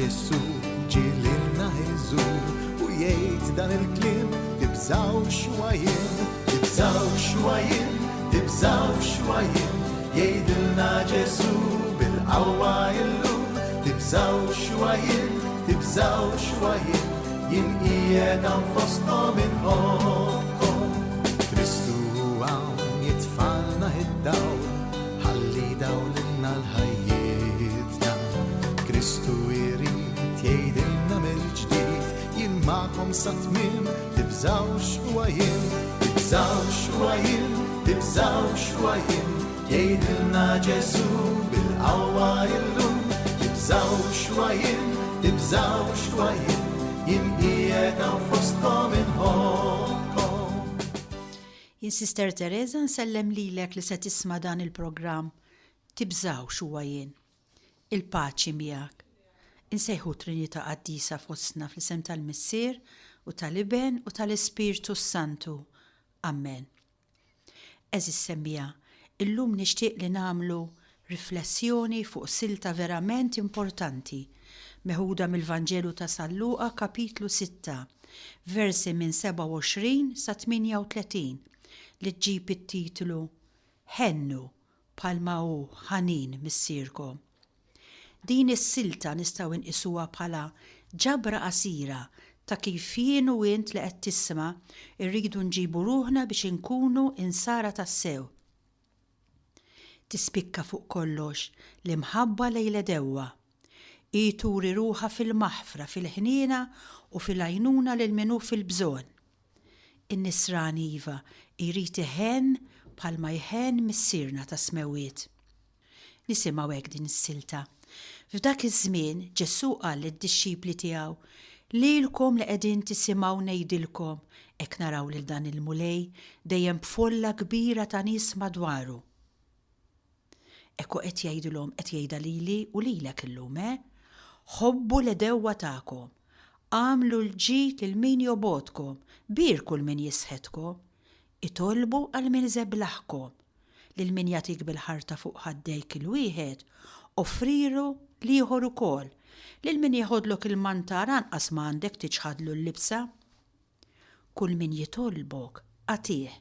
Ġesu ġililna jżur u jgħid dan il-klim tibżaw xwajin, tibżaw xwajin, tibżaw xwajin, jgħidilna Ġesu bil-qawwa illum, tibżaw xwajin, tibżaw xwajin, jien qiegħed hawn fosthom inħobbhom. Kristu hawn jitfalna id-dawl, ħalli dawlilna l-ħajjietna. Kristu jrid jgħidilna mill-ġdid, jien magħkom sa tmiem, tibżaw xwajin, tibżaw xwajin, tibżaw xwajin, jgħidilna Ġesu bil-qawwa illum, tibżaw xwajin, tibżaw xwajin, jien qiegħed hawn fosthom inħobbhom. Jien Sister Teresa nsellem lilek li se tisma' dan il-programm Tibżaw xwajin. Il-paċi miegħek. Insejħu Trinità Qaddisa fostna fl-isem tal-Missier u tal-Iben u tal-Ispirtu Santu. Amen. Eżis semmija, illum nixtieq li nagħmlu riflessjoni fuq silta verament importanti meħuda mill-Vanġelu ta' Salluqa kapitlu 6, versi minn 27 sa 38 li ġġib it-titlu Ħennu bħalma hu ħanin missierkom. Din is-silta nistgħu nqisuha bħala ġabra qasira ta' kif jien u int li qed tisma' irridu nġibu ruħna biex inkunu insara tas-sew. Tispikka fuq kollox li mħabba lejla dewwa. Turi ruħa fil-maħfra, fil-ħniena u fil-għajnuna lil minu fil-bżonn. In-nisran iva jrid iħenn bħalma jħenn missierna ta' smewiet. Nisimgħu hekk din is-silta. F'dak iż-żmien Ġesu qal lid-dixxipli tiegħu lilkom li qegħdin tisimgħu ngħidilkom hekk naraw lil dan il-mulej dejjem b'folla kbira ta' nies madwaru. Ekku qed jgħidulhom qed jgħidha lili u lilek illum, ħobbu l-edewwa tagħkom, għamlu l-ġid lil min jobodkom, birku l min jisħedkom, itolbu għal min żeblaħkom, lil min jagħtik bil-ħarta fuq ħaddejk il-wieħed, offriru l-ieħor ukoll, lil min jieħodlok il-mantar anqas ma għandek tiġħadlu l-libsa. Kull min jitolbok agħtih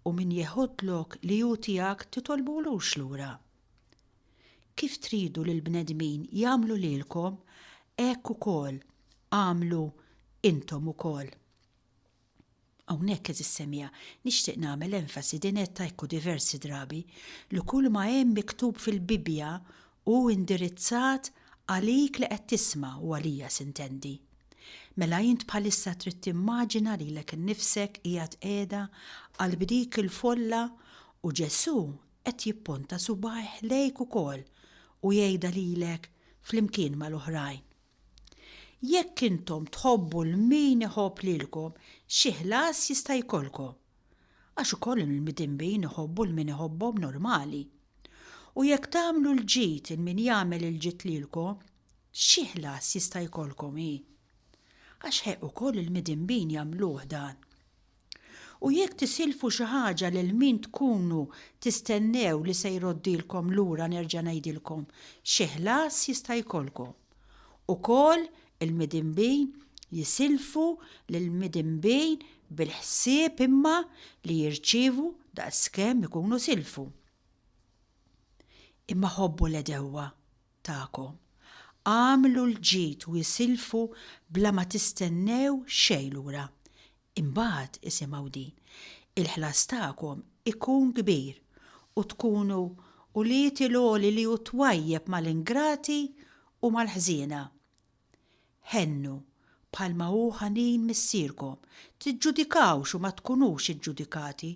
u min jieħodlok li hu tiegħek titolbulux lura. Kif tridu lil bnedmin jagħmlu lilkom, hekk ukoll għamlu intom ukoll. Hawnhekk eżis semija nixtieq nagħmel enfasi din qed tajku diversi drabi li kull ma hemm miktub fil-Bibja hu indirizzat għalik li qed tisma' u għalija sintendi. Mela jint bħalissa trid timmaġina lilek innifsek qiegħed qiegħda qalb dik il-folla u Ġesu qed jippunta subaħ lejk ukoll u jgħidha lilek flimkien mal-oħrajn. Jekk intom tħobbu l-min iħobb lilkom, xi ħlas jista' jkollkom. Għax ukoll il-midinbin iħobbu l-min iħobbhom normali. U jekk tagħmlu l-ġid il min jagħmel il-ġid lilkom, xi ħlas jista' jkollkom hi. Għax ħeq ukoll il-midinbin jagħmluh dan. U jekk tisilfu xi ħaġa lil min tkunu tistennew li se jroddilkom lura nerġa' ngħidilkom xi ħlas jista' jkollkom. Ukoll il-midinbin jisilfu lil midinbin bil-ħsieb imma li jirċievu daqskemm ikunu silfu. Imma ħobbu l-edewwa tagħkom. Għamlu l-ġid u jisilfu bla ma tistennew xejn lura. Imbagħad isimgħu din, il-ħlas tagħkom ikun kbir u tkunu u lieti l-għoli li hu twajjeb mal-ingrati u mal-ħżiena. Ħennu bħalma hu ħanin missierkom, tiġġudikawx u ma tkunux iġġudikati,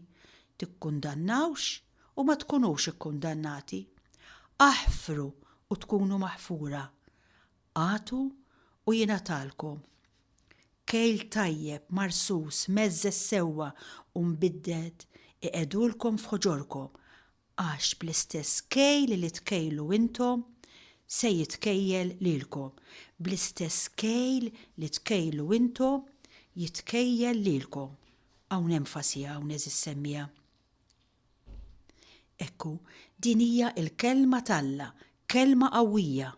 tikkundannawx u ma tkunux ikkundannati. Aħfru u tkunu maħfura, għatu u jingħatalkom. Kejl tajjeb, marsus, meżżes sewwa u mbidded iqedulkom f'ħoġorkom, għax bl-istess kejl li tkejlu intom se jitkejjel lilkom. Bl-istess kejl li tkejlu intom jitkejjel lilkom. Hawn enfasi hawn eżis semmija. Ekku, din hija il-kelma talla, kelma qawwija.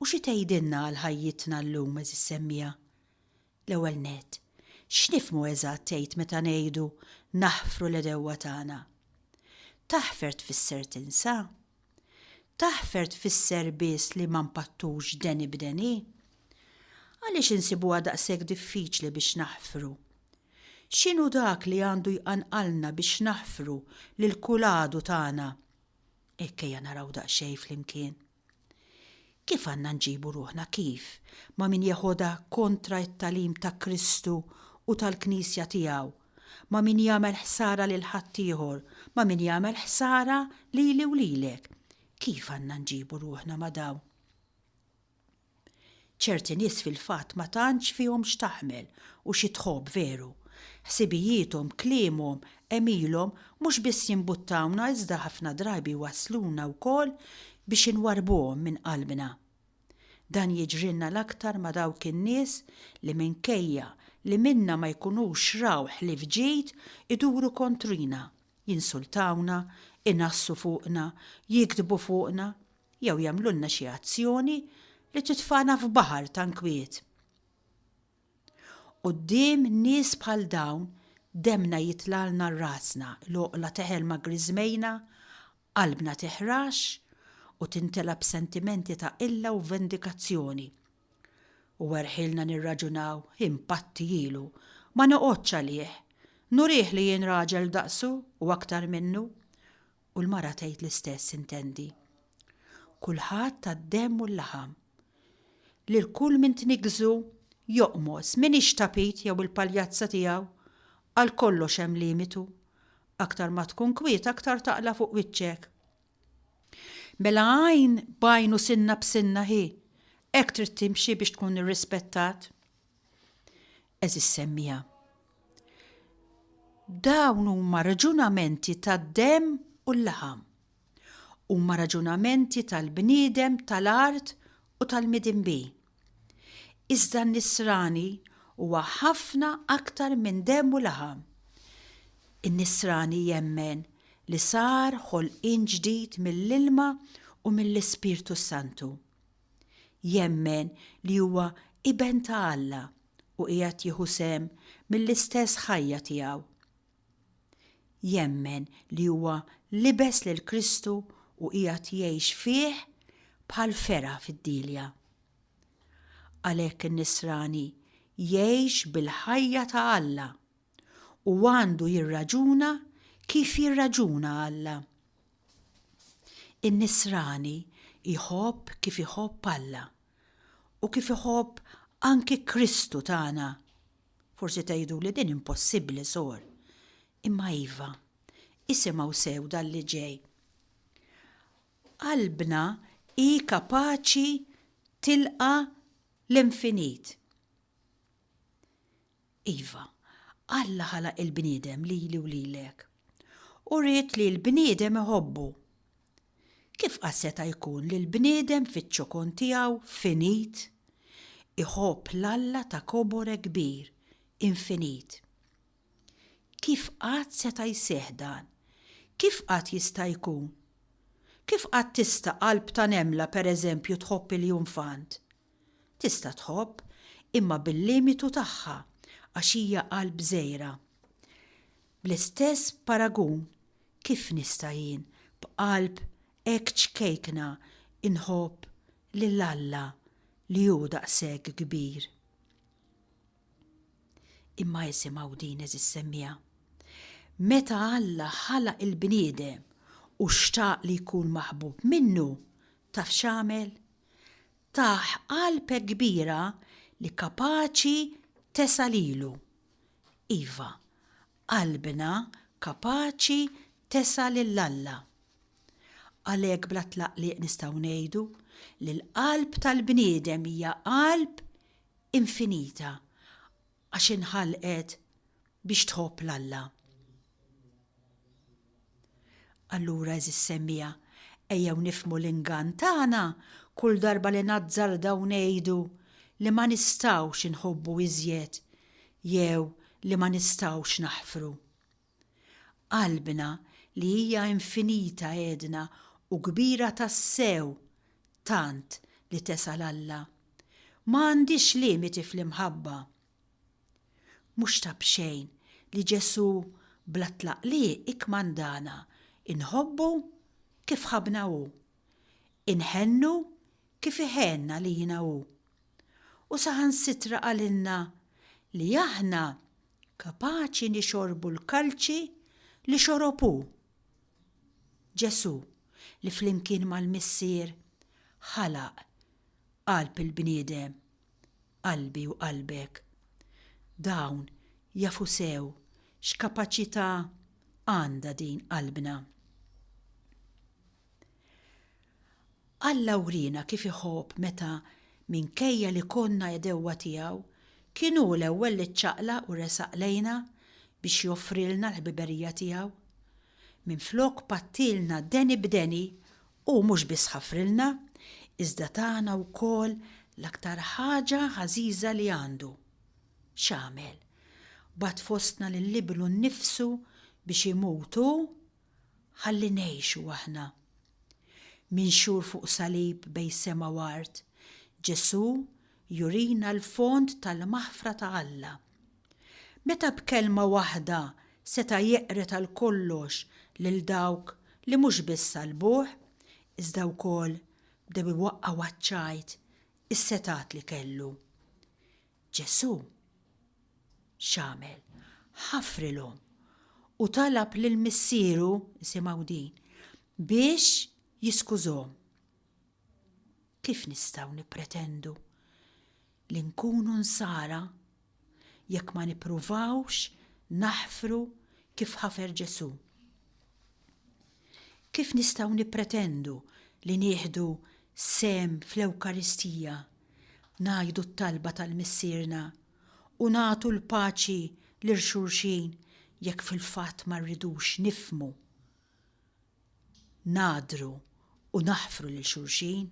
U xi tgħidilna għal ħajjitna llum eżis semmija? L-ewwel nett, x'nifhmu eżatt tgħid meta ngħidu naħfru l-edewwa tagħna? Taħfer tfisser tinsa? Taħfer tfisser biss li ma mpattux deni b'deni? Għaliex insibuha daqshekk diffiċli biex naħfru? X'inhu dak li għandu jqanqalna biex naħfru lil kuladu tagħna? Ekkejja naraw daqsxejn flimkien. Kif għandna nġibu ruħna kif ma' min jeħodha kontra t-talim ta' Kristu u tal-Knisja tiegħu, ma' min jagħmel ħsara lil ħaddieħor, ma' min jagħmel ħsara lili u lilek. Kif għandna nġibu ruħna ma' dawn? ċerti nies fil-fatt ma tantx fihom x'taħmel u xi tħobb veru. Ħsibijietom, kliemhom, emilhom mhux biss jimbuttawna iżda ħafna drabi wasluna wkoll biex inwarbuhom minn qalbna. Dan jiġrilna l-aktar ma' dawk in-nies li minkejja li minna ma jkunux rawħ li fġid iduru kontrina, jinsultawna, inassu fuqna, jikdbu fuqna, jew jagħmlulna xi azzjoni li titfana f'baħar ta' inkwiet. Quddiem nies bħal dawn demna jitlalna r-rasna, l-oqla teħelma griżmejna, qalbna teħrax u tintela b'sentimenti ta' illa u vendikazzjoni. U werħilna nirraġunaw impatti ilu, ma noqgħodx għalih, nurih li jien raġel daqsu u aktar minnu, u l-mara tgħid l-istess intendi. Kulħadd tad-demm u l-laħam. Lil kull min tnigżu joqmos min ixtapit jew il-paljazza tiegħu, għal kollox hemm limitu. Aktar ma tkun kwiet aktar taqla fuq wiċċek. Mela għajn bajnu sinna b'sinna hi, hekk trid timxi biex tkun irrispettat. Eżis semmija. Dawn huma raġunamenti tad-demm u l-laħam. Huma raġunamenti tal-bniedem, tal-art u tal-midinbi. Iżda n-nisrani huwa ħafna aktar minn demm u laħam. In-nisrani jemmen li sar ħolqien ġdid mill-ilma u mill-Ispirtu Santu. Jemmen li huwa iben ta' Alla u qiegħed jieħu sehem mill-istess ħajja tiegħu. Jemmen li huwa libes lil Kristu u qiegħed jgħix fih bħal fera fid-dilja. Għalhekk in-nisrani jgħix bil-ħajja ta' Alla u għandu jirraġuna kif jirraġuna Alla. In-nisrani iħobb kif iħobb Alla u kif iħobb anki Kristu tagħna. Forsi tgħidu li din impossibbli sor. Imma iva, isimgħu sew dan li ġej. Qalbna hi kapaċi tilqa l-infinit. Iva, Alla ħalaq il-bniedem lili u lilek. U rrid li l-bniedem iħobbu. Kif qasseta jkun li l-bniedem fiċ-ċokon tiegħu finit, iħobb l-Alla ta' kobore kbir, infinit. Kif qatt seta' jseħħ dan? Kif qatt jista' jkun? Kif qatt tista' qalb ta' nemla pereżempju tħobb il-junfant? Tista' tħobb imma bil-limitu tagħha għax hija qalb żgħira. Bl-istess paragun kif nista' jien b'qalb hekk ċkejkna inħobb lil Alla li hu daqshekk kbir. Imma isimgħu din eżis semmija. Meta Alla ħalaq il-bniedem u xtaq li jkun maħbub minnu, taf x'għamel? Taħ qalb kbira li kapaċi tesa lilu. Iva, qalbna kapaċi tesa lill-Alla. Għalhekk bla tlaqliq nistgħu ngħidu li l-qalb tal-bniedem hija qalb infinita għax inħalqet biex tħobb l-Alla. Allura eżis semmija, ejjew nifhmu l-ingann tagħna kull darba li nazzardaw ngħidu li ma nistgħux inħobbu iżjed jew li ma nistgħux naħfru. Qalbna li hija infinita għedna u kbira tas-sew tant li tesal Alla. M'għandix limiti fl-imħabba. Mhux ta' bxejn li Ġesu bla tlaqliq ikkmandana inħobbu kif ħabna hu, inħennu kif iħenna lina hu. U saħansitra qalilna li aħna kapaċi nixorbu l-kalċi li xorob hu. Ġesu li flimkien mal-Missier ħalaq qalb il-bniedem, qalbi u qalbek. Dawn jafu sew x'kapaċità għandha din qalbna. Alla urina kif iħobb meta minkejja li konna jedewwa tiegħu kienu l-ewwel li ċċaqla u resaq lejna biex joffrilna l-ħbiberija tiegħu. Minflok pattilna deni b'deni u mhux biss ħafrilna, iżda tagħna wkoll l-aktar ħaġa ħażiża li għandu. X'għamel? Bad fostna lill-libru nnifsu biex imutu ħalli ngħixu aħna. Min xhur fuq salib bej sema u art, Ġesu jurina l-fond tal-maħfra ta' Alla. Meta b'kelma waħda seta' jeqret għal kollox lil dawk li mhux biss salbuh, iżda wkoll bda biwaqqa' waċċajt is-setat li kellu. Ġesu x'għamel? ħafrilhom u talab lil missieru isimgħu din biex jiskużhom. Kif nistgħu nippretendu li nkunu nsara jekk ma nippruvawx naħfru kif ħafer Ġesu? Kif nistgħu nippretendu li nieħdu sem fl-Ewkaristija, ngħidu t-talba tal-missierna u nagħtu l-paċi lil xulxin jekk fil-fatt ma rridux nifhmu, nadru u naħfru lil xulxin?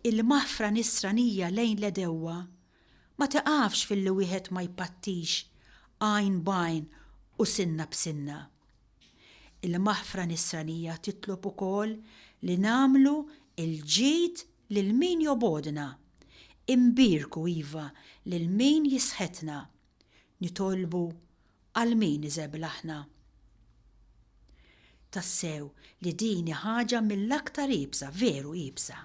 Il-maħfra nisranija lejn l-edewwa ma tiqafx fil-li wieħed ma jpattix għajn b'għajn u sinna b'sinna. Il-maħfra nisranija titlob ukoll li nagħmlu il-ġid lil min jobodna, imbirku iva lil min jisħetna, nitolbu għal min iżeblaħna. Tassew li dini ħaġa mill-aktar ibsa, veru ibsa.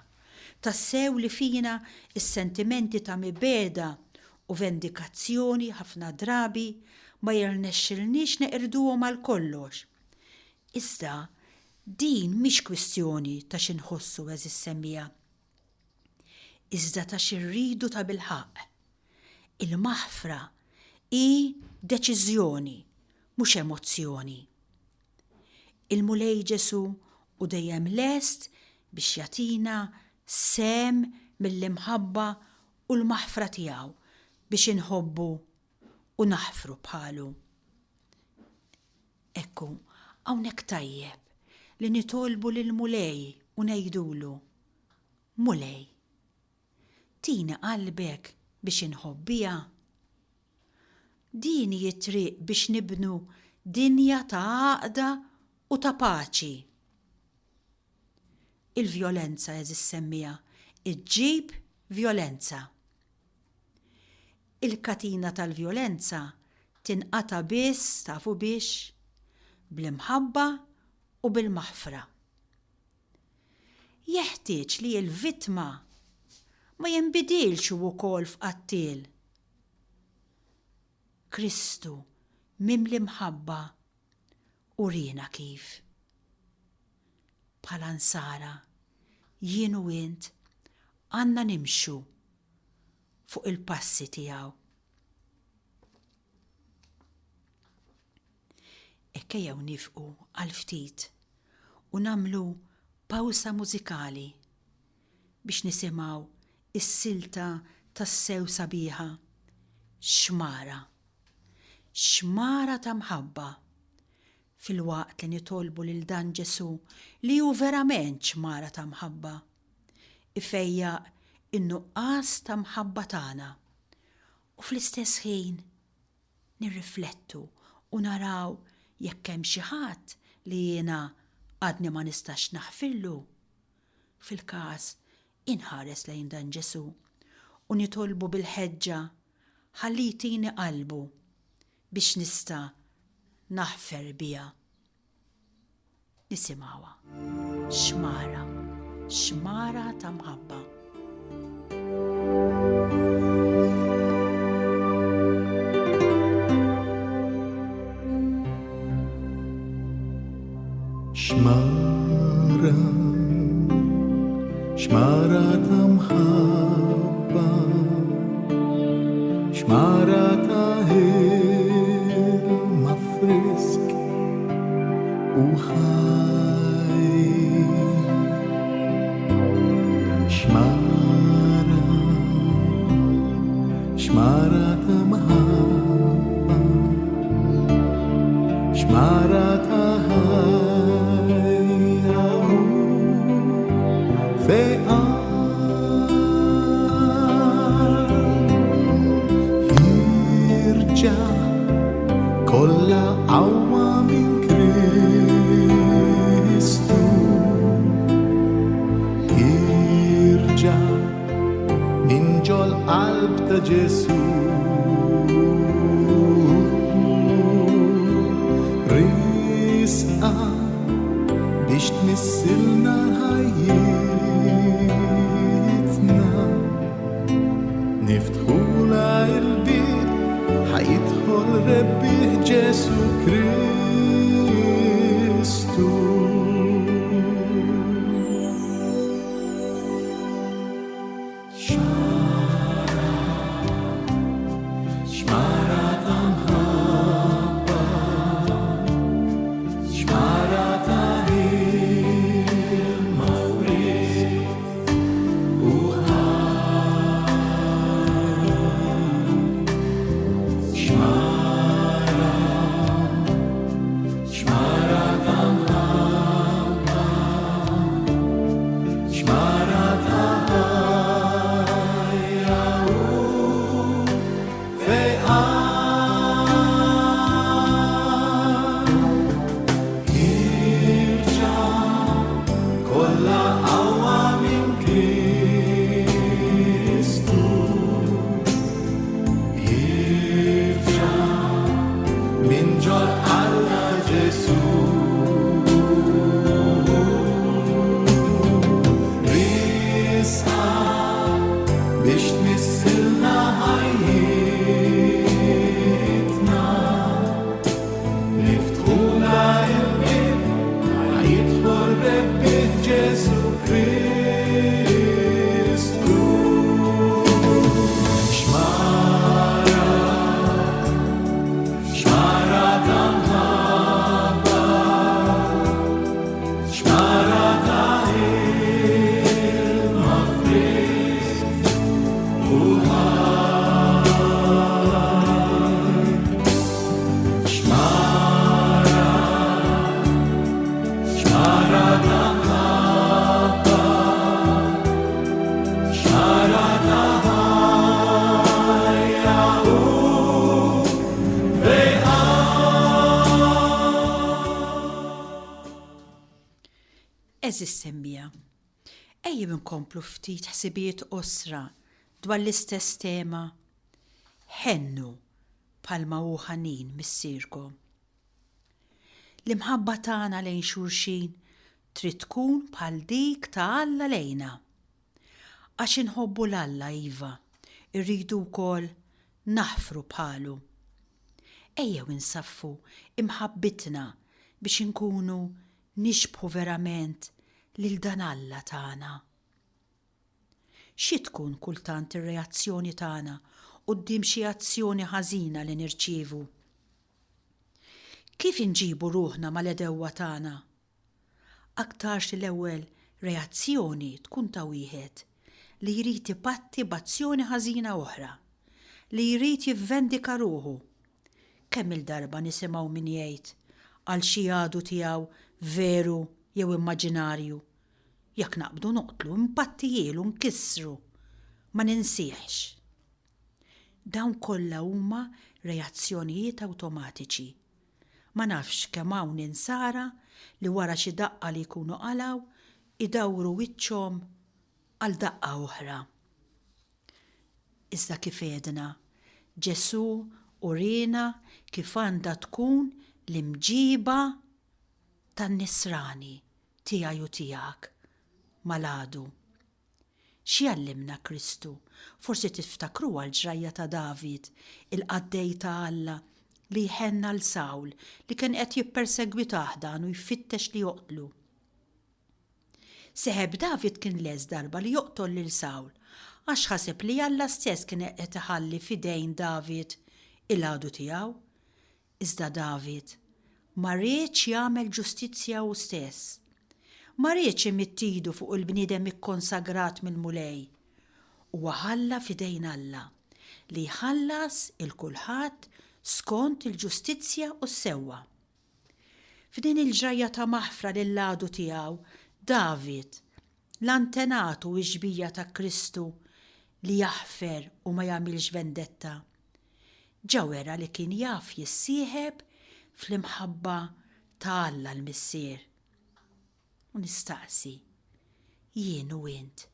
Tassew li fina is-sentimenti ta' mibeda u vendikazzjoni ħafna drabi ma jirnexxilniex neqirduhom għal kollox. Iżda din mhix kwistjoni ta' xi nħossu eżis semmija. Iżda ta' xi rridu ta' bilħaq. Il-maħfra hi deċiżjoni, mhux emozzjoni. Il-mulej Ġesu u dejjem lest biex jagħtina sem mill-imħabba u l-maħfra tiegħu biex inħobbu u naħfru bħalu. Ekku, hawnhekk tajjeb li nitolbu lill-mulej u ngħidulu: Mulej, tina qalbek biex inħobbija. Dini jitriq biex nibnu dinja ta' għaqda u ta' paċi. Il-vjolenza eżis semmija, iġġib vjolenza. Il-katina tal-vjolenza tinqata biss tafu biex bl-imħabba u bil-maħfra. Jeħtieġ li l-vittma ma jinbidilx ukoll f'qattil. Kristu mimli mħabba urina kif. Bħala nsara jien u int għandna nimxu fuq il-passi tiegħu. Ekkejjew nifqu għal ftit u nagħmlu pawsa mużikali biex nisimgħu is-silta tas-sew sabiħa Xmara. Xmara ta' mħabba. Fil-waqt li nitolbu lil dan Ġesu li hu verament xmara ta' mħabba, ifejjaq in-nuqqas ta' mħabba tagħna. U fl-istess ħin nirriflettu u naraw jekk hemm xi ħadd li jiena għadni ma nistax naħfillu. Fil-każ inħares lejn dan Ġesu u nitolbu bil-ħeġġa ħalli jtini qalbu biex nista' naħfer bija. Nisimgħuha. Xmara, xmara ta' mħabba. Xmara, xmara ta' mħabba, xmara ta' ilma frisk u ħaj. Xmara, xmara ta' mħabba, xmara ta' kolla qawwa min Kristu jirġa' min ġol qalb ta' Ġesu risqa biex tmissilna ħajjitna niftħula il-bib ħajidħol Rebbih Ġesu Kristu. Xmara, xmara ta' mħabba, xmara ta' ilma frisk u ħaj. Xmara, xmara ta' mħabba, xmara ta' ħajja u feqar. Jirġa' kolla qawwa min Kristu jirġa' min ġol qalb ta' Ġesu risqa biex tmissilna ħajjitna niftħula il-bib ħajidħol Rebbih Ġesu Kristu. Xmara, xmara ta' mħabba, xmara ta' ilma frisk u ħaj. Xmara, xmara ta' mħabba, xmara ta' ħajja u Eżis semmija, ejjem inkomplu ftit ħsibiet osra dwar l-istess tema ħennu bħalma hu ħanin missierkom. L-imħabba tagħna lejn xulxin trid tkun bħal dik ta' Alla lejna. Għax inħobbu l-Alla iva, irridu wkoll naħfru bħalu. Ejjew insaffu imħabbitna biex inkunu nixbħu verament lil dan Alla tagħna. Xi tkun kultant ir-reazzjoni tagħna quddiem xi azzjoni ħażina li nirċievu? Kif inġibu ruħna mal-edewwa tagħna? Aktarx l-ewwel reazzjoni tkun ta' wieħed li jrid ibatti b'azzjoni ħażina oħra, li jrid jivvendika ruħu. Kemm il-darba nisimgħu min jgħid għal xi għadu tiegħu veru jew immaġinarju. Jekk naqbdu noqtlu, impattijielu, nkissru, ma ninsieħx. Dawn kollha huma reazzjonijiet awtomatiċi. Ma nafx kemm hawn insara li wara xi daqqa li jkunu qalgħu idawru wiċċhom għal daqqa oħra. Iżda kif edna, Ġesu urina kif għandha tkun l-imġiba tan-nisrani tiegħi u tiegħek mal-għadu. X'jallimna Kristu? Forsi tiftakru għal-ġrajja ta' David, il-qaddej ta' Alla li jħenna l-Sawl li kien qed jippersegwitah dan u jfittex li joqtlu. Seħeb David kien les darba li joqtol lil Sawl għax ħaseb li Alla stess kien qed iħalli fidejn David il-għadu tiegħu. Iżda David ma rridx jagħmel ġustizzja hu stess. Ma rridx imittidu fuq il-bniedem ikkonsagrat mill-mulej. Huwa ħalla fidejn Alla li jħallas il-kulħadd skont il-ġustizzja u s-sewwa. F'din il-ġrajja ta' maħfra lill-għadu tiegħu, David, l-antenatu iġbija ta' Kristu li jaħfer u ma jagħmilx vendetta, ġawera li kien jaf jissieħeb fl-imħabba ta' Alla l-Missier. U nistaqsi, jien u int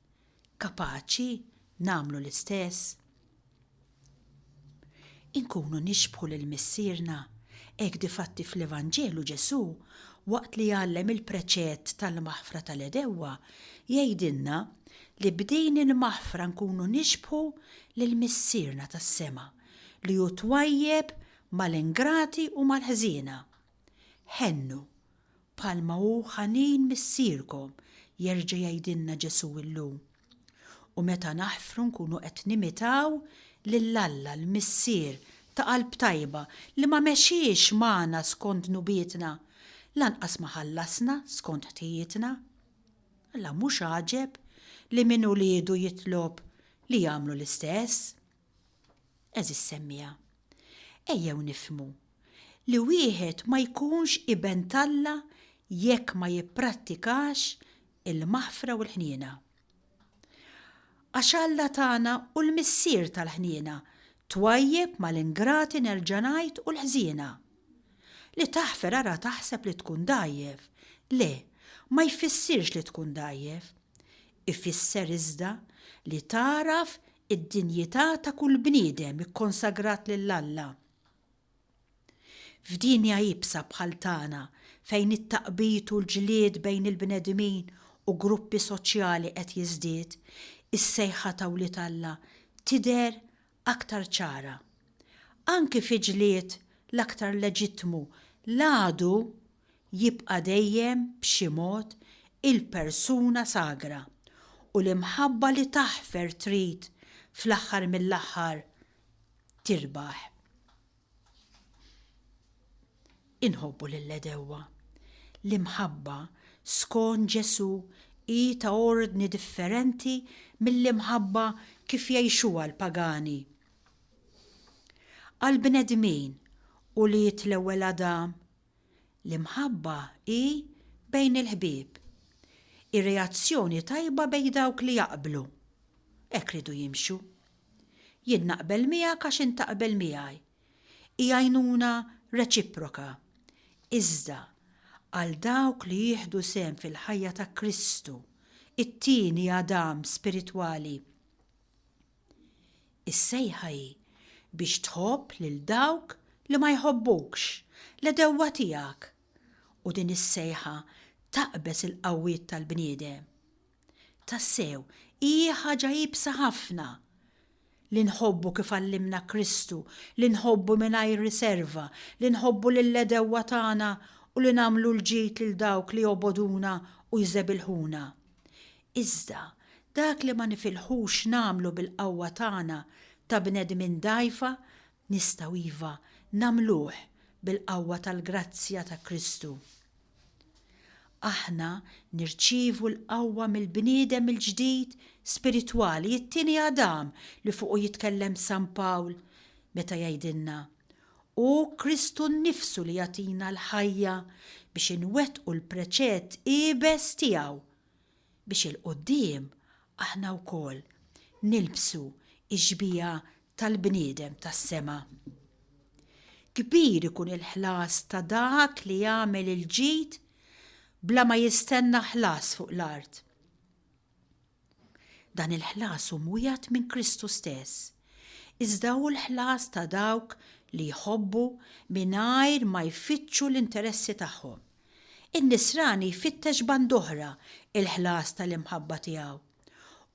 kapaċi nagħmlu l-istess? Inkunu nixbħu l-missierna, hekk difatti fl-Evanġelu Ġesu waqt li jgħallem il-preċett tal-maħfra tal-edewwa jgħidilna li bdejn il-maħfra nkunu nixbħu lill-missierna tas-sema li hu twajjeb mal-ingrati u mal-ħżiena. Ħennu bħalma hu ħanin missierkom jerġa' jgħidilna Ġesu illum. U meta naħfru nkunu qed nimitaw lill-Alla l-missier ta' qalb tajba li ma mexiex magħna skont nubietna, lanqas ma ħallasna skont ħtijietna. Alla mhux għaġeb li min uliedu jitlob li jagħmlu l-istess. Eżis semmija, ejjew nifhmu li wieħed ma jkunx iben Alla jekk ma jipprattikax il-maħfra u l-ħniena. Għax Alla tagħna u l-missier tal-ħniena twajjeb mal-ingrati nerġa' ngħid u l-ħżiena. Li taħfer ara taħseb li tkun dajjef. Le, ma jfissirx li tkun dajjef. Ifisser iżda li taraf id-dinjità ta' kull bniedem ikkonsagrat lill-Alla. F'dinja jibsa bħal tagħna fejn it-taqbit u l-ġlied bejn il-bnedmin u gruppi soċjali qed jiżdied, is-sejħa ta' wlied Alla tidher aktar ċara. Anki fi ġlied l-aktar leġittmu l-għadu jibqa' dejjem b'xi mod il-persuna sagra u l-imħabba li taħfer trid fl-aħħar mill-aħħar tirbaħ. Inħobbu lill-edewwa. L-imħabba skont Ġesu hi ta' ordni differenti mill-imħabba kif jgħixuha l-pagani. Għal-bnedmin u li l-ewwel Adam, l-imħabba hi bejn il-ħbieb. Ir-reazzjoni tajba bejn dawk li jaqblu. Hekk ridu jimxu. Jien naqbel miegħek għax int taqbel miegħi. Hija għajnuna reċiproka. Iżda għal dawk li jieħdu sehem fil-ħajja ta' Kristu, it-tieni Adam spiritwali. Is-sejħa hi biex tħobb lil dawk li ma jħobbukx, l-edewwa tiegħek, u din is-sejħa taqbes il-qawwiet tal-bniedem. Tassew, hija ħaġa jibsa ħafna li nħobbu kif għallimna Kristu, li nħobbu mingħajr riserva, li nħobbu lill-edewwa tagħna u li nagħmlu l-ġid lil dawk li joboduna u jżebilħuna. Iżda dak li ma nifilħux nagħmlu bil-qawwa tagħna ta' bnedmin dgħajfa nistgħu iva nagħmluh bil-qawwa tal-grazzja ta' Kristu. Aħna nirċievu l-qawwa mill-bniedem il-ġdid spiritwali, it-tieni Adam li fuqu jitkellem San Pawl meta jgħidilna u Kristu nnifsu li jagħtina l-ħajja biex inwettqu l-preċett qiebes tiegħu biex il-qudiem aħna wkoll nilbsu iġbija tal-bniedem tas-sema. Kbir ikun il-ħlas ta' dak li jagħmel il-ġid bla ma jistenna ħlas fuq l-art. Dan il-ħlas mwijat minn Kristu stess. Iżda hu l-ħlas ta' dawk li jħobbu mingħajr ma jfittxu l-interessi tagħhom. In-nisrani jfittex band oħra il-ħlas tal-imħabba tiegħu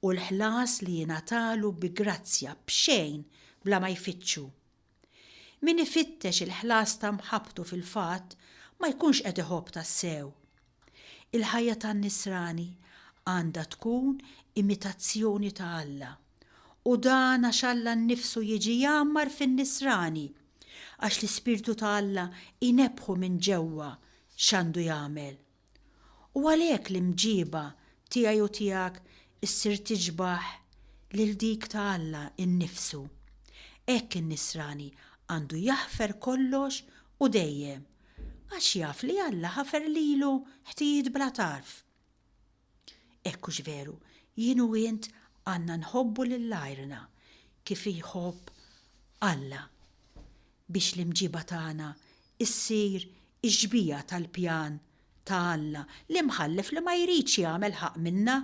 u l-ħlas li jingħatalu bi grazzja b'xejn bla ma jfittxu. Min ifittex il-ħlas ta' mħabbtu fil-fatt ma jkunx qed iħobb tas-sew. Il-ħajja tan-nisrani għandha tkun imitazzjoni ta' Alla u dan għax Alla nnifsu jiġi jammar fin-nisrani għax l-Ispirtu ta' Alla inebħu minn ġewwa x'għandu jagħmel. U għalhekk l-imġiba tiegħi u tiegħek issir tiġbaħ lil dik ta' Alla innifsu. Hekk in-nisrani għandu jaħfer kollox u dejjem għax jaf li Alla ħafer lilu ħtijiet bla tarf. Ekkux veru, jien u int għandna nħobbu lill-għajrna kif jħobb Alla biex l-imġiba tagħna issir iġbija tal-pjan ta' Alla li mħallef li ma jridx jagħmel ħaq minna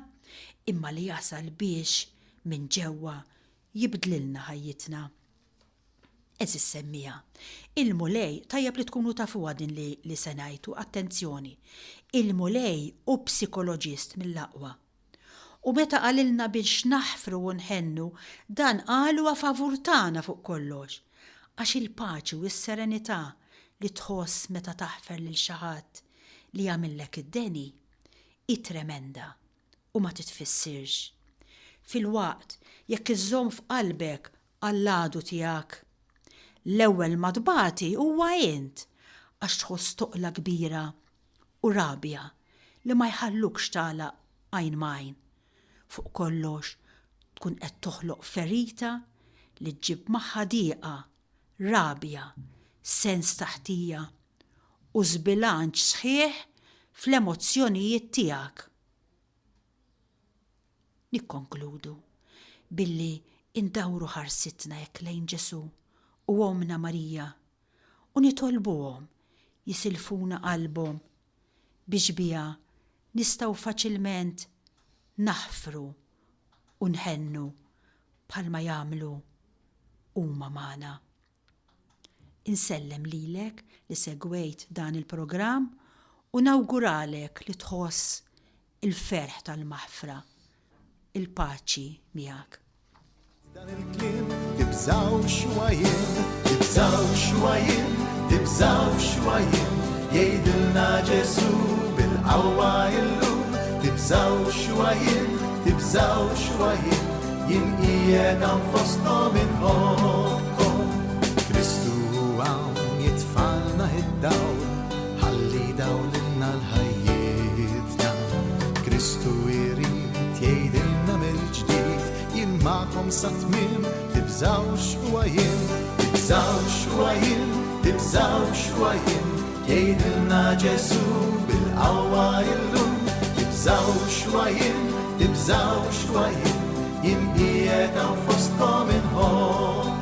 imma li jasal biex minn ġewwa jibdlilna ħajjitna. Eżis semmija, il-mulej tajjeb li tkunu tafuha din li se ngħidu, attenzjoni, il-mulej u psikoloġist mill-aqwa. U meta qalilna biex naħfru u nħennu, dan qalu a favur tagħna fuq kollox, għax il-paċi u s-serenità li tħoss meta taħfer lil xi ħadd li jagħmillek id-deni hi tremenda u ma titfissirx. Filwaqt jekk iżżomm f'qalbek All-għadu tiegħek, l-ewwel ma tbagħti huwa int għax tħoss toqla kbira u rabja li ma jħallukx tagħlaq għajn m'għajn. Fuq kollox tkun qed toħloq ferita li ġġib magħha dieqa, rabja, sens taħtija u żbilanċ sħiħ fl-emozzjonijiet tiegħek. Nikkonkludu billi indawru ħarsitna jekk lejn Ġesu u Omna Marija u nitolbuhom jisilfuna qalbhom biex biha nistgħu faċilment naħfru u nħennu bħalma jagħmlu huma magħna. Insellem lilek li segwejt dan il-programm u nawguralek li tħoss il-ferħ tal-maħfra, il-paċi miegħek. Dan il-klim tibżaw xwajin, tibżaw xwajin, tibżaw xwajin, jgħidilna Ġesu bil-qawwa illum, tibżaw xwajin, jien qiegħed hawn fosthom inħobbhom. Kristu hawn jitfalna id-dawl, ħalli dawlilna l-ħajjietna. Kristu jrid jgħidilna mill-ġdid jien magħkom sa tmiem, tibżaw xwajin, jgħidilna Ġesu bil-qawwa illum, tibżaw xwajin, jien qiegħed hawn fosthom inħobb.